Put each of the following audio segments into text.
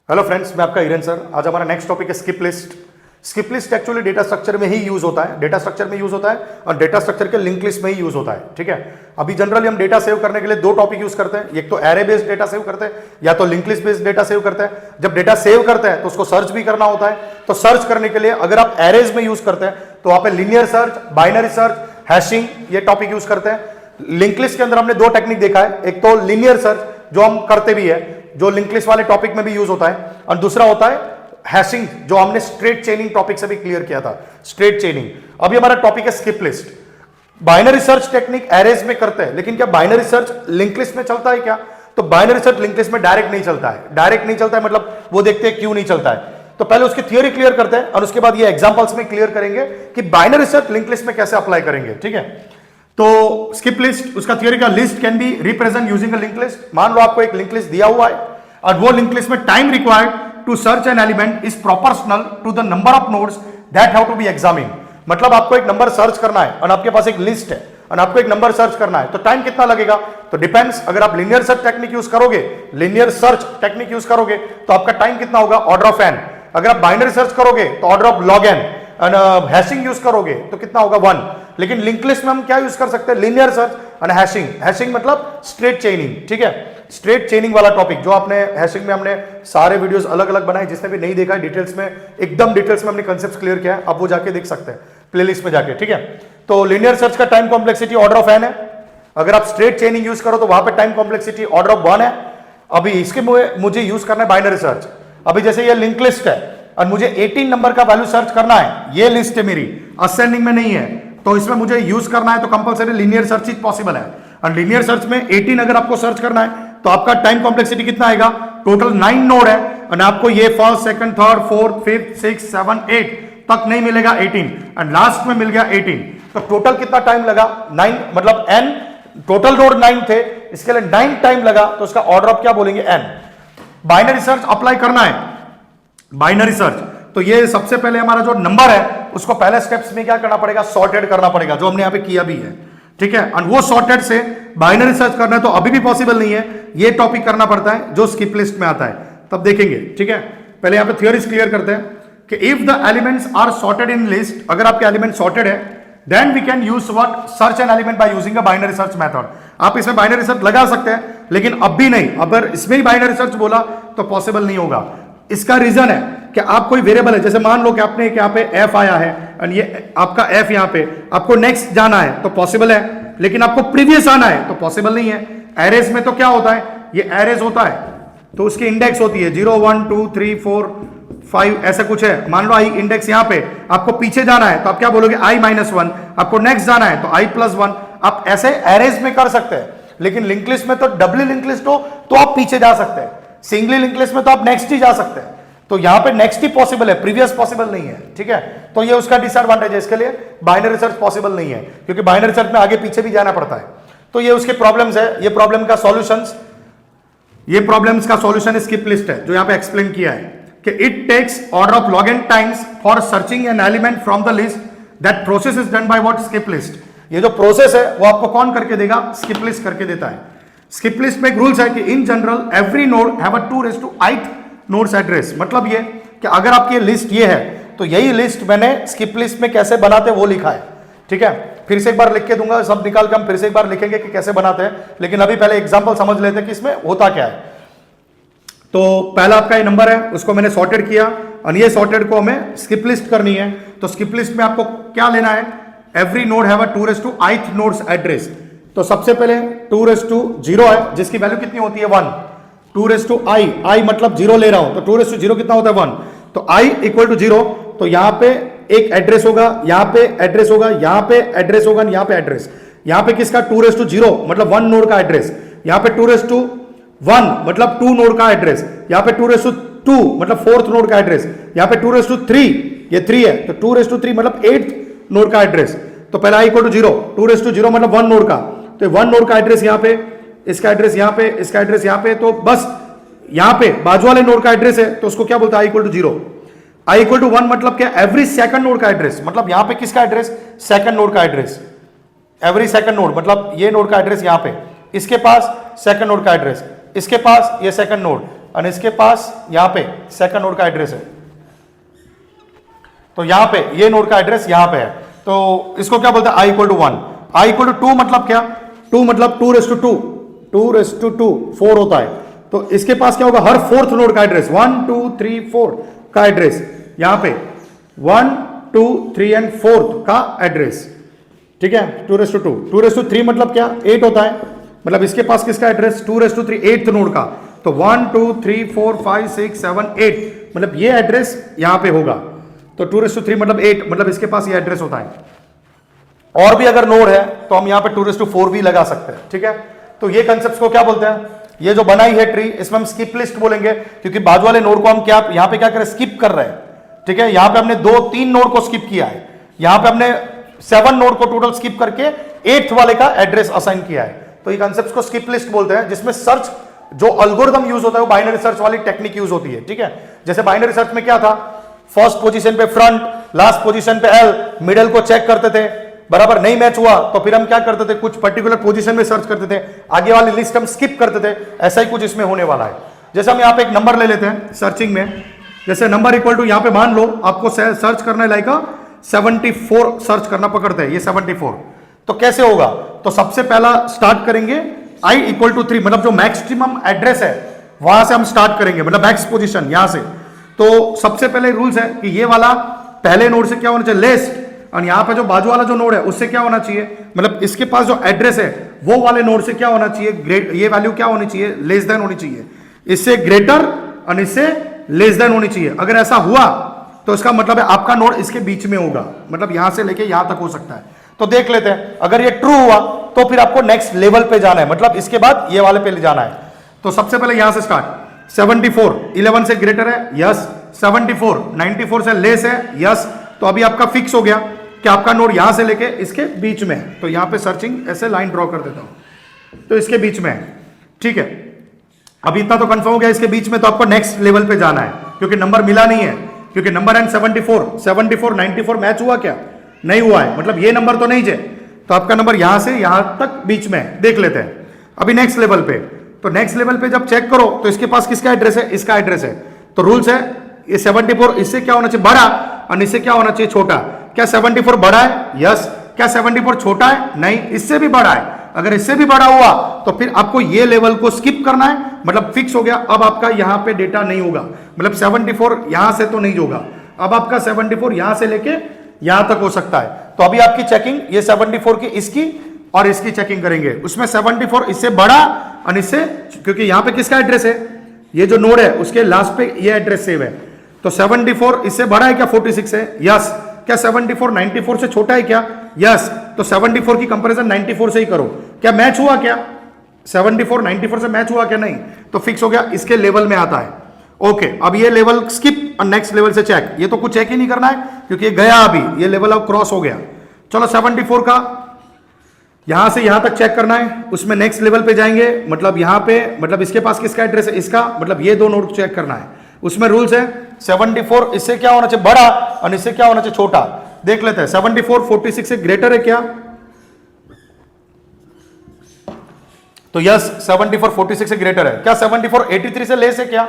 Hello friends, मैं आपका Hiren sir. आज हमारा नेक्स्ट टॉपिक है skip list. Skip list actually data structure में ही यूज होता है, डेटा स्ट्रक्चर में यूज होता है और डेटा स्ट्रक्चर के लिंक लिस्ट में ही यूज होता है। ठीक है, अभी जनरली हम डेटा सेव करने के लिए दो टॉपिक यूज करते हैं, एक तो एरे बेस्ड डेटा सेव करते हैं या तो link list based data save करते हैं। जब डेटा सेव करते हैं तो उसको सर्च भी करना होता है, तो सर्च करने के लिए अगर आप एरेज में यूज करते हैं तो वहां पे linear search, binary search, hashing ये टॉपिक यूज करते हैं। लिंक लिस्ट के अंदर हमने दो टेक्निक देखा है, एक तो लिनियर सर्च जो हम करते भी है, जो लिंक लिस्ट वाले टॉपिक में भी यूज होता है, और दूसरा होता है हैशिंग जो हमने स्ट्रेट चेनिंग टॉपिक से भी क्लियर किया था, स्ट्रेट चेनिंग। अभी हमारा टॉपिक है skip list. Binary search technique arrays में करते हैं, लेकिन क्या बाइनरी सर्च लिंक लिस्ट में चलता है क्या? तो बाइनरी सर्च लिंक लिस्ट में डायरेक्ट नहीं चलता है। डायरेक्ट नहीं चलता है मतलब वो देखते हैं क्यों नहीं चलता है। तो पहले उसकी थियोरी क्लियर करते हैं और उसके बाद ये एग्जांपल्स में क्लियर करेंगे कि बाइनरी सर्च लिंक लिस्ट में कैसे अप्लाई करेंगे। ठीक है, तो स्किप लिस्ट, उसका थियोरी का list can be represent using a link list. मान लो आपको एक लिंक लिस्ट दिया हुआ है और वो लिंक लिस्ट में time required to search an element is proportional to the number of nodes that have to be examined. मतलब आपको एक नंबर सर्च करना है और आपके पास एक लिस्ट है और आपको एक नंबर सर्च करना है, तो टाइम कितना लगेगा? तो डिपेंड्स। अगर आप लिनियर सर्च टेक्निक यूज करोगे, लिनियर सर्च टेक्निक यूज करोगे तो आपका टाइम कितना होगा? Order of N. अगर आप बाइनरी सर्च करोगे तो order of log N. Hashing use करोगे तो कितना होगा? 1। लेकिन लिंक लिस्ट में हम क्या यूज कर सकते हैं? लिनियर सर्च और हैशिंग। हैशिंग मतलब स्ट्रेट चेनिंग। ठीक है, स्ट्रेट चेनिंग वाला टॉपिक जो आपने हैशिंग में हमने सारे वीडियोस अलग अलग बनाए, जिसने भी नहीं देखा है डिटेल्स में, एकदम डिटेल्स में हमने कांसेप्ट क्लियर किया है, आप वो जाके देख सकते हैं प्लेलिस्ट में जाके। ठीक है, तो लिनियर सर्च का time complexity order of N है। अगर आप स्ट्रेट चेनिंग यूज करो तो वहां पे टाइम कॉम्प्लेक्सिटी ऑर्डर ऑफ 1 है। अभी इसके मुझे यूज करना है बाइनरी सर्च। अभी जैसे ये लिंक लिस्ट है और मुझे 18 नंबर का वैल्यू सर्च करना है, ये लिस्ट है मेरी, असेंडिंग में नहीं है, तो इसमें मुझे यूज करना है तो कंपलसरी लिनियर सर्च ही पॉसिबल है। और लिनियर सर्च में 18 अगर आपको सर्च करना है तो आपका टाइम कॉम्प्लेक्सिटी कितना आएगा? टोटल 9 नोड है और आपको ये first, second, third, fourth, fifth, 6, 7, 8 तक नहीं मिलेगा 18 और लास्ट में मिल गया 18। तो टोटल कितना टाइम लगा? 9, मतलब n, टोटल नोड 9 थे, इसके लिए 9 टाइम लगा, तो उसका ऑर्डर ऑफ क्या बोलेंगे? n। बाइनरी सर्च अप्लाई करना है, बाइनरी सर्च, तो ये सबसे पहले हमारा जो नंबर है उसको पहले स्टेप्स में क्या करना पड़ेगा? सॉर्टेड करना पड़ेगा, जो हमने यहां पे किया भी है। ठीक है, और वो सॉर्टेड से बाइनरी सर्च करना है तो अभी भी पॉसिबल नहीं है, ये टॉपिक करना पड़ता है जो स्किप लिस्ट में आता है, तब देखेंगे। ठीक है, पहले यहां पे थ्योरीज क्लियर करते हैं कि if the elements are sorted in list, अगर आपके एलिमेंट सॉर्टेड है, then we can use what? Search an element by using a binary search method. आप इसमें बाइनरी सर्च लगा सकते हैं, लेकिन अब भी नहीं। अगर इसमें ही बाइनरी सर्च बोला तो पॉसिबल नहीं होगा। इसका रीजन है कि आप कोई वेरिएबल है, जैसे मान लो कि आपने यहाँ पे f आया है और ये आपका f यहाँ पे, आपको नेक्स्ट जाना है तो पॉसिबल है, लेकिन आपको प्रीवियस आना है तो पॉसिबल नहीं है। एरेज में तो क्या होता है? ये एरेज होता है तो उसकी इंडेक्स होती है 0, 1, 2, 3, 4, 5 ऐसा कुछ है। मान लो i इंडेक्स यहाँ पे, आपको पीछे जाना है तो आप क्या बोलोगे? i-1। आपको नेक्स्ट जाना है तो i+1। आप ऐसे एरेज में कर सकते हैं, लेकिन लिंक लिस्ट में तो डबली लिंक लिस्ट हो तो आप पीछे जा सकते हैं, सिंगली लिंक लिस्ट में तो आप नेक्स्ट ही जा सकते हैं। तो यहां पे नेक्स्ट ही पॉसिबल है, प्रीवियस पॉसिबल नहीं है। ठीक है, तो ये उसका डिसएडवांटेज है, इसके लिए बाइनरी सर्च पॉसिबल नहीं है, क्योंकि बाइनरी सर्च में आगे पीछे भी जाना पड़ता है। तो ये उसके प्रॉब्लम्स है। ये प्रॉब्लम का सॉल्यूशंस, ये प्रॉब्लम्स का सॉल्यूशन स्किप लिस्ट है, जो यहां पे एक्सप्लेन किया है कि it takes order of log n times for searching an element from the list, that process is done by what? Skip list. ये जो प्रोसेस है वो आपको कौन करके देगा? स्किप लिस्ट करके देता है। स्किप लिस्ट में एक रूल्स है कि in general every node have a 2⁸ nodes address. मतलब ये कि अगर आपकी लिस्ट ये है तो यही लिस्ट मैंने स्किप लिस्ट में कैसे बनाते हैं वो लिखा है। ठीक है, फिर से एक बार लिख के दूंगा, सब निकाल के हम फिर से एक बार लिखेंगे कि कैसे बनाते हैं, लेकिन अभी पहले एग्जांपल समझ लेते हैं कि इसमें होता क्या है। तो पहला आपका ये नंबर है, उसको मैंने सॉर्टेड किया और ये सॉर्टेड को हमें स्किप लिस्ट करनी है। तो स्किप लिस्ट में आपको क्या लेना है? Every node have a 2⁸ nodes address. तो सबसे पहले 2�0 है, जिसकी वैल्यू कितनी होती है? 1। 2⁻i मतलब 0 ले रहा हूं, तो 2�0 कितना होता है? 1। तो i = 0, तो यहां पे एक एड्रेस होगा, यहां पे एड्रेस होगा, यहां पे एड्रेस होगा, यहां पे एड्रेस। यहां पे किसका? 2�0 मतलब 1 नोड का एड्रेस। यहां पे 2⁻1 मतलब 2 नोड का एड्रेस। यहां पे 2⁻2 मतलब 4th नोड का एड्रेस। यहां पे 2⁻3, ये 3 है, तो 2⁻3 मतलब 8th नोड का एड्रेस। तो पहला i = 0, 2⁻0 मतलब 1 नोड का, तो 1 नोड का एड्रेस यहां पे, इसका एड्रेस यहां पे, इसका एड्रेस यहां पे, तो बस यहां पे बाजू वाले नोड का एड्रेस है तो उसको क्या बोलते हैं? i = 0। i = 1 मतलब क्या? एवरी सेकंड नोड का एड्रेस। मतलब यहां पे किसका एड्रेस? सेकंड नोड का एड्रेस। एवरी सेकंड नोड मतलब ये नोड का एड्रेस यहां पे, इसके पास सेकंड नोड का एड्रेस, इसके पास ये सेकंड नोड, और इसके पास यहां पे सेकंड नोड का एड्रेस है, तो यहां पे ये नोड का एड्रेस यहां पे है, तो इसको क्या बोलते हैं i equal to 1, i equal to 2 मतलब क्या, 2 मतलब 2 4 होता है, तो इसके पास क्या होगा, हर फोर्थ नोड का एड्रेस 1 2 3 4 का एड्रेस, यहां पे 1 2 3 एंड 4 का एड्रेस, ठीक है, 2 मतलब क्या 8 होता है, मतलब इसके पास किसका एड्रेस 2 8th नोड का, तो 1 2 3 4 5 6 7 8 मतलब ये एड्रेस यहां पे होगा, तो 2 मतलब 8 मतलब इसके पास ये एड्रेस होता है। और भी अगर नोड है तो हम यहां पे 2 भी लगा सकते हैं, ठीक है। तो ये कंसेप्ट को क्या बोलते हैं, ये जो बनाई है ट्री इसमें हम स्किप लिस्ट बोलेंगे, क्योंकि बाजू वाले नोड को हम क्या यहां पे क्या करें, स्किप कर रहे हैं, ठीक है। यहां पे हमने 2-3 नोड को स्किप किया है, यहां पे हमने 7 नोड को टोटल स्किप करके 8th वाले का एड्रेस असाइन किया है, तो ये कंसेप्ट को स्किप लिस्ट बोलते हैं, जिसमें सर्च जो एल्गोरिथम यूज होता है वो बाइनरी सर्च वाली टेक्निक यूज होती है, ठीक है। जैसे बाइनरी सर्च में क्या था, फर्स्ट पोजीशन पे फ्रंट, लास्ट पोजीशन पे एल, मिडल को चेक करते थे, बराबर नहीं मैच हुआ तो फिर हम क्या करते थे, कुछ पर्टिकुलर पोजीशन में सर्च करते थे, आगे वाली लिस्ट हम स्किप करते थे, ऐसा ही कुछ इसमें होने वाला है। जैसे हम यहां पे एक नंबर ले लेते हैं सर्चिंग में, जैसे नंबर इक्वल टू यहां पे मान लो आपको सर्च करना है लाइक 74 सर्च करना पकड़ते हैं, ये 74, तो कैसे होगा, तो सबसे पहला स्टार्ट करेंगे i इक्वल टू 3, मतलब जो मैक्सिमम एड्रेस है वहां से हम स्टार्ट करेंगे, मतलब मैक्स पोजीशन यहां से। तो सबसे पहले रूल्स है कि ये वाला पहले नोड से क्या होना चाहिए, लेस्ट, और यहां पे जो बाजू वाला जो नोड है उससे क्या होना चाहिए, मतलब इसके पास जो एड्रेस है वो वाले नोड से क्या होना चाहिए, ये वैल्यू क्या होनी चाहिए, लेस देन होनी चाहिए, इससे ग्रेटर और इससे लेस देन होनी चाहिए। अगर ऐसा हुआ तो इसका मतलब है आपका नोड इसके बीच में होगा, मतलब यहां से लेके यहां तक हो सकता है। तो देख लेते हैं, अगर ये ट्रू हुआ तो फिर आपको नेक्स्ट लेवल पे जाना है, मतलब इसके बाद ये वाले पे ले जाना है। तो सबसे पहले यहां से स्टार्ट, 74 11 से ग्रेटर है, यस, 74 94 से लेस है, यस, तो अभी आपका फिक्स हो गया कि आपका नोड यहां से लेके इसके बीच में है, तो यहां पे सर्चिंग ऐसे लाइन ड्रॉ कर देता हूं, तो इसके बीच में है, ठीक है। अभी इतना तो कंफर्म हो गया इसके बीच में, तो आपको नेक्स्ट लेवल पे जाना है, क्योंकि नंबर मिला नहीं है, क्योंकि नंबर एंड 74 94 मैच हुआ क्या, नहीं हुआ है, मतलब ये नंबर तो नहीं जे, तो आपका नंबर यहां से यहां तक बीच में है। देख लेते हैं अभी नेक्स्ट लेवल पे, तो नेक्स्ट लेवल पे जब चेक करो तो इसके पास किसका एड्रेस है, इसका एड्रेस है, तो रूल्स है ये 74 इससे क्या होना चाहिए, बड़ा, और इससे क्या होना चाहिए, छोटा। क्या 74 बड़ा है, यस, क्या 74 छोटा है, नहीं, इससे भी बड़ा है। अगर इससे भी बड़ा हुआ तो फिर आपको ये लेवल को स्किप करना है, मतलब फिक्स हो गया, अब आपका यहां पे डेटा नहीं होगा, मतलब 74 यहां से तो नहीं होगा, अब आपका 74 यहां से लेके यहां तक हो सकता है। तो अभी आपकी चेकिंग ये 74 की इसकी और इसकी चेकिंग करेंगे, उसमें 74 इससे बड़ा और इससे, क्योंकि यहां पे किसका एड्रेस है, ये जो नोड है उसके लास्ट पे ये एड्रेस सेव है, तो 74 इससे बड़ा है क्या, 46 है, यस। क्या 74 94 से छोटा है क्या, यस, तो 74 की कंपैरिजन 94 से ही करो, क्या मैच हुआ, क्या 74 94 से मैच हुआ क्या, नहीं, तो फिक्स हो गया, इसके लेवल में आता है। ओके, अब ये लेवल स्किप और नेक्स्ट लेवल से चेक, ये तो कुछ चेक ही नहीं करना है क्योंकि ये गया, अभी ये लेवल अब क्रॉस हो गया। चलो 74 का यहां से यहां तक चेक करना है, उसमें नेक्स्ट लेवल पे जाएंगे, मतलब यहां पे, मतलब इसके पास किसका एड्रेस है, इसका, मतलब ये दो नोड चेक करना है। उसमें रूल्स है 74 इससे क्या होना चाहिए, बड़ा, और इससे क्या होना चाहिए, छोटा। देख लेते हैं 74 46 से ग्रेटर है क्या, तो यस 74 46 से ग्रेटर है। क्या 74 83 से लेस है क्या,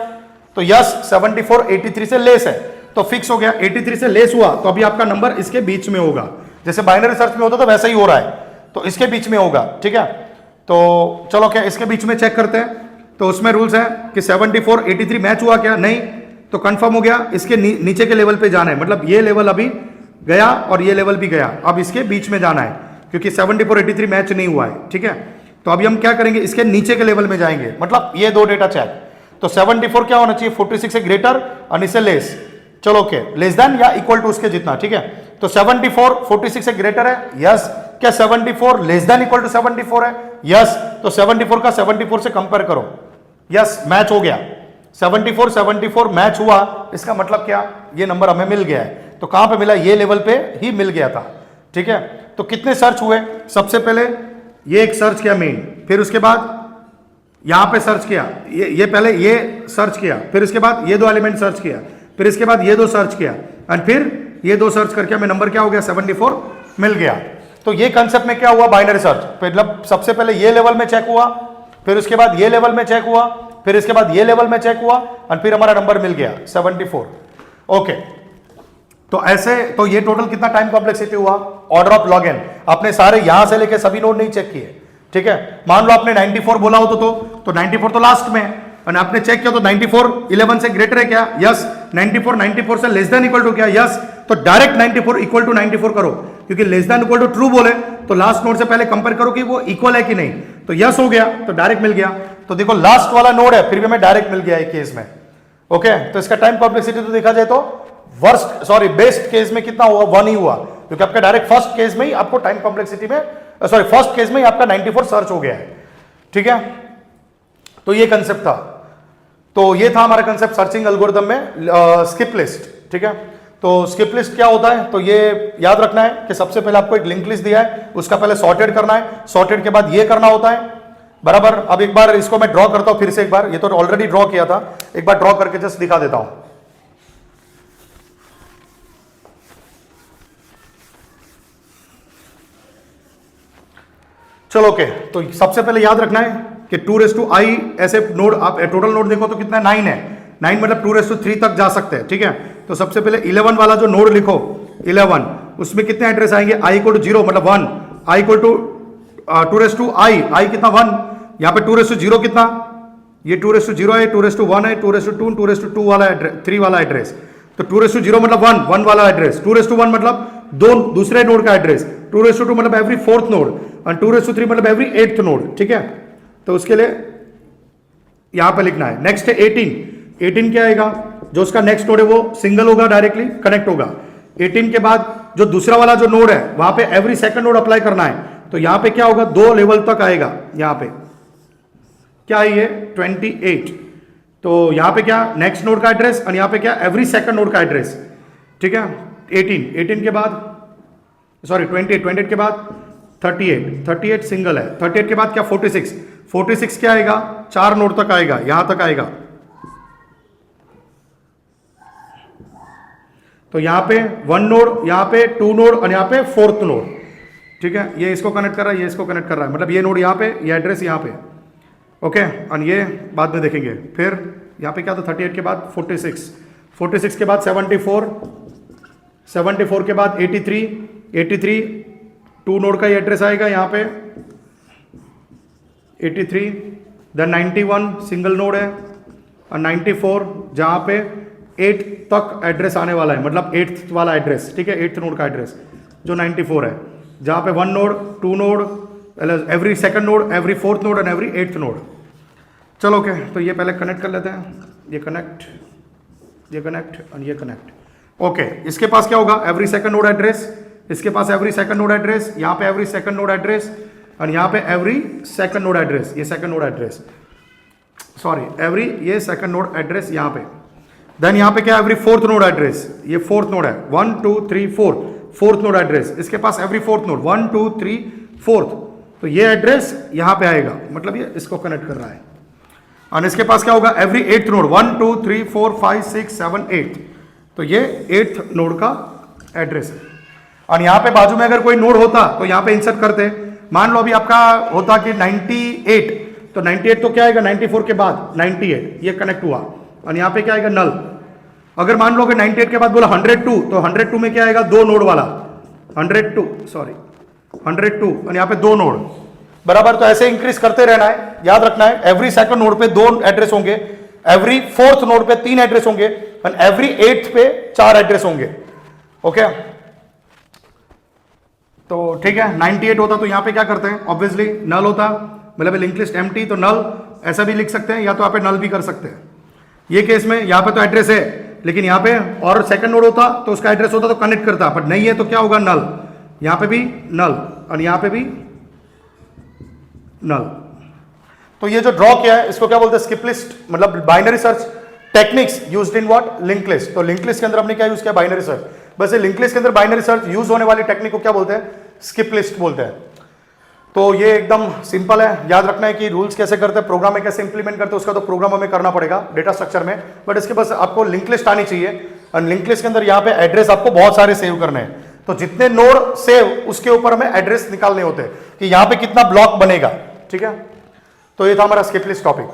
तो यस 74 83 से लेस है, तो फिक्स हो गया, 83 से लेस हुआ तो अभी आपका नंबर इसके बीच में होगा, जैसे बाइनरी सर्च में होता तो वैसा ही हो रहा है, तो इसके बीच में होगा, ठीक है। तो चलो क्या इसके बीच में चेक करते हैं, तो उसमें रूल्स है कि 74 83 मैच हुआ क्या, नहीं, तो कंफर्म हो गया, इसके नीचे के लेवल पे जाना है, मतलब ये लेवल अभी गया और ये लेवल भी गया, अब इसके बीच में जाना है क्योंकि 74 83 मैच नहीं हुआ है, ठीक है। तो अभी हम क्या करेंगे, इसके नीचे के लेवल में जाएंगे, मतलब ये दो डेटा चेक, तो 74 क्या होना चाहिए, 46 से ग्रेटर और इससे लेस, चलो ओके, लेस देन या इक्वल टू उसके जितना, ठीक है। तो 74 46 से ग्रेटर है, यस। क्या 74 लेस देन इक्वल टू 74 है, यस, तो 74 का 74 से कंपेयर करो, यस, मैच हो गया, 74 74 मैच हुआ, इसका मतलब क्या, ये नंबर हमें मिल गया है। तो कहां पे मिला, ये लेवल पे ही मिल गया था, ठीक है। तो कितने सर्च हुए, सबसे पहले ये एक सर्च किया मेन, फिर उसके बाद यहां पे सर्च किया, ये पहले ये सर्च किया, फिर इसके बाद ये दो एलिमेंट सर्च किया, फिर इसके बाद ये दो सर्च किया, एंड फिर ये दो सर्च करके हमें नंबर क्या हो गया, 74 मिल गया। तो ये कंसेप्ट में क्या हुआ, बाइनरी सर्च, मतलब सबसे पहले ये लेवल में चेक हुआ, फिर उसके बाद ये लेवल में चेक हुआ, फिर इसके बाद ये लेवल में चेक हुआ और फिर हमारा नंबर मिल गया 74। ओके, तो ऐसे तो ये टोटल कितना टाइम कॉम्प्लेक्सिटी हुआ, ऑर्डर ऑफ लॉग एन। आपने सारे यहां से लेके सभी नोड नहीं चेक किए, ठीक है। मान लो आपने 94 बोला हो तो 94 तो लास्ट में है, और आपने चेक किया तो 94 11 से ग्रेटर है क्या, यस। 94 से लेस देन इक्वल टू क्या, यस। तो डायरेक्ट 94 इक्वल टू 94 करो, क्योंकि less than equal to true बोले तो लास्ट नोड से पहले कंपेयर करो कि वो इक्वल है कि नहीं, तो यस हो गया तो डायरेक्ट मिल गया। तो देखो लास्ट वाला नोड है, फिर भी हमें डायरेक्ट मिल गया एक केस में। ओके, तो इसका टाइम कॉम्प्लेक्सिटी तो देखा जाए तो बेस्ट केस में कितना हुआ, 1 ही हुआ, क्योंकि आपका डायरेक्ट फर्स्ट केस में ही आपको टाइम कॉम्प्लेक्सिटी में फर्स्ट केस में ही आपका 94 सर्च हो गया है, ठीक है। तो ये कंसेप्ट था, तो ये था हमारा कंसेप्ट सर्चिंग एल्गोरिथम में स्किप लिस्ट, ठीक है। तो स्किप लिस्ट क्या होता है, तो ये याद रखना है कि सबसे पहले आपको एक लिंक लिस्ट दिया है, उसका पहले सॉर्टेड करना है, सॉर्टेड के बाद ये करना होता है, बराबर। अब एक बार इसको मैं ड्रॉ करता हूं फिर से एक बार, ये तो ऑलरेडी ड्रॉ किया था, एक बार ड्रॉ करके जस्ट दिखा देता हूं। चलो ओके, तो सबसे पहले याद रखना है कि 2⁻i ऐसे नोड, आप टोटल नोड देखो तो कितना 9 है, 9 मतलब 2⁻3 तक जा सकते हैं, ठीक है। तो सबसे पहले 11 वाला जो नोड लिखो 11, उसमें कितने एड्रेस आएंगे, i = 0 मतलब 1, i = 2⁻i, i कितना 1, यहां पे 2⁻0 कितना, ये 2⁻0 है, 2⁻1 है, 2⁻2, 2⁻2 वाला एड्रेस, 3 वाला एड्रेस, तो 2⁻0 मतलब 1 वाला एड्रेस, 2⁻1 मतलब दूसरे नोड का एड्रेस, 2⁻2 मतलब एवरी 4th नोड, और 2⁻3 मतलब एवरी 8th नोड, ठीक है। तो उसके लिए यहां पे लिखना है। नेक्स्ट है 18 क्या आएगा, जो उसका नेक्स्ट नोड है वो सिंगल होगा, डायरेक्टली कनेक्ट होगा। 18 के बाद जो दूसरा वाला जो नोड है वहां पे एवरी सेकंड नोड अप्लाई करना है, तो यहां पे क्या होगा, 2 लेवल तक आएगा। यहां पे क्या है ये 28, तो यहां पे क्या नेक्स्ट नोड का एड्रेस, और यहां पे क्या एवरी सेकंड नोड का एड्रेस, ठीक है। 18 के बाद 28 के बाद 38 सिंगल है, 38 के बाद क्या 46 क्या आएगा, 4 नोड तक आएगा, यहां तक आएगा। तो यहां पे 1 नोड, यहां पे 2 नोड, और यहां पे 4th नोड, ठीक है। ये इसको कनेक्ट कर रहा है, ये इसको कनेक्ट कर रहा है, मतलब ये नोड यहां पे, ये एड्रेस यहां पे, ओके। और ये बाद में देखेंगे। फिर यहां पे क्या था, 38 के बाद 46 के बाद 74 के बाद 83 2 नोड का ही एड्रेस आएगा यहाँ पे 83, देन 91 सिंगल नोड है, और 94 जहाँ पे 8 तक एड्रेस आने वाला है, मतलब 8th वाला एड्रेस, ठीक है, 8th नोड का एड्रेस जो 94 है, जहाँ पे 1 node 2 node every second node, every 4th node and every 8th node. चलो ओके, तो ये पहले कनेक्ट कर लेते हैं, ये कनेक्ट और ये कनेक्ट। ओके, इसके पास क्या होगा, एवरी सेकंड नोड एड्रेस, इसके पास एवरी सेकंड नोड एड्रेस, यहाँ पे एवरी सेकंड नोड एड्रेस, और यहाँ पे एवरी सेकंड नोड एड्रेस, ये सेकंड नोड एड्रेस, एवरी ये सेकंड नोड एड्रेस यहाँ पे। देन यहाँ पे क्या एवरी 4th नोड एड्रेस, ये 4th नोड है, 1 2 3 4 4th नोड एड्रेस, इसके पास एवरी 4th नोड 1 2 3 4th, तो ये एड्रेस यहाँ पे आएगा, मतलब ये इसको कनेक्ट कर रहा है। और इसके पास क्या होगा, एवरी 8th नोड 1 2 3 4 5 6 7 8, तो ये 8th नोड का एड्रेस है। और यहाँ पे बाजू में अगर कोई नोड होता तो यहाँ पे इंसर्ट करते, मान लो अभी आपका होता कि 98, तो 98 तो क्या आएगा, 94 के बाद 98 ये कनेक्ट हुआ, और यहाँ पे क्या आएगा नल। अगर मान लो कि 98 के बाद बोला 102, तो 102 में क्या आएगा, 2 नोड वाला 102, और यहाँ पे 2 नोड, बराबर। तो ऐसे इंक्रीज करते रहना है, याद रखना है एवरी सेकंड नोड पे 2 एड्रेस होंगे, एवरी 4th नोड पे 3 एड्रेस होंगे, और एवरी 8th पे 4 एड्रेस होंगे, ओके। तो ठीक है, 98 होता तो यहाँ पे क्या करते हैं, ऑब्वियसली नल होता, मतलब लिंक लिस्ट एम्प्टी, तो नल ऐसा भी लिख सकते हैं, या तो यहाँ पे नल भी कर सकते हैं। ये केस में यहाँ पे तो एड्रेस है, लेकिन यहाँ पे और सेकंड नोड होता तो उसका एड्रेस होता तो कनेक्ट करता, बट नहीं है तो क्या होगा, नल। यहाँ पे भी नल और यहाँ पे भी नल। तो ये जो ड्रॉ किया है इसको क्या बोलते हैं, स्किप लिस्ट, मतलब binary search techniques used in what, link list. तो लिंक लिस्ट के अंदर हमने क्या यूज किया, बाइनरी सर्च। बस ये लिंक लिस्ट के अंदर बाइनरी सर्च यूज होने वाली टेक्निक को क्या बोलते हैं, स्किप लिस्ट बोलते हैं। तो ये एकदम सिंपल है, याद रखना है कि रूल्स कैसे करते हैं, प्रोग्राम में कैसे इंप्लीमेंट करते हैं, उसका तो प्रोग्राम हमें करना पड़ेगा डेटा स्ट्रक्चर में, बट इसके बस आपको लिंक लिस्ट आनी चाहिए। और लिंक लिस्ट के अंदर यहाँ पे एड्रेस आपको बहुत सारे सेव करने हैं, तो जितने नोड सेव उसके ऊपर हमें एड्रेस निकालने होते हैं कि यहाँ पे कितना ब्लॉक बनेगा, ठीक है। तो ये था हमारा स्किप लिस्ट टॉपिक।